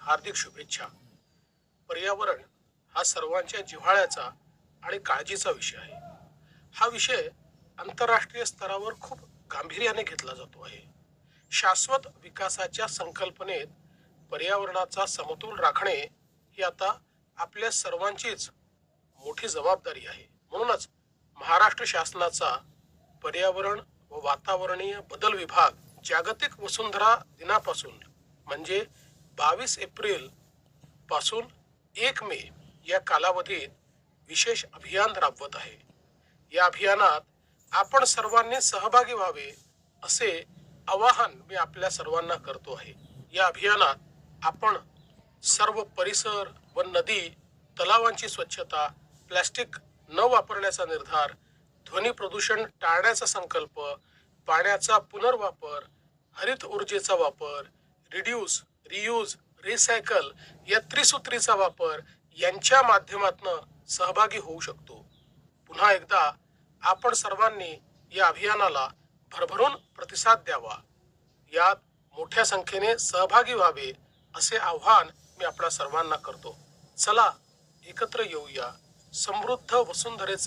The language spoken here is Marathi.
हार्दिक शुभेच्छा. पर्यावरण हा सर्वांच्या जिव्हाळ्याचा आणि काळजीचा विषय आहे. हा विषय आंतरराष्ट्रीय स्तरावर खूप गांभीर्याने घेतला जातो आहे. शाश्वत विकासाच्या संकल्पनेत पर्यावरणाचा समतोल राखणे ही आता आपल्या सर्वांचीच मोठी जबाबदारी आहे. म्हणूनच महाराष्ट्र शासनाचा पर्यावरण व वातावरणीय बदल विभाग जागतिक वसुंधरा दिनापासून म्हणजे 22 एप्रिल पासून 1 मे या कालावधीत विशेष अभियान राबवत आहे. या अभियानात आपण सर्वांनी सहभागी व्हावे असे आवाहन मी आपल्या सर्वांना करतो आहे. या अभियानात आपण सर्व परिसर व नदी तलावांची स्वच्छता, प्लास्टिक न वापरण्याचा निर्धार, ध्वनी प्रदूषण टाळण्याचा संकल्प, पाण्याचा पुनर्वापर, हरित ऊर्जेचा वापर, रिड्यूस, रियूज, रिसायकल या त्रिसूत्रीचा वापर यांच्या माध्यमातून सहभागी होऊ शकतो. पुन्हा एकदा आपण सर्वांनी या अभियानाला भरभरून प्रतिसाद द्यावा. यात मोठ्या संख्येने सहभागी व्हावे असे आव्हान मी आपल्या सर्वांना करतो. चला एकत्र येऊया. समृद्ध वसुंधरेचे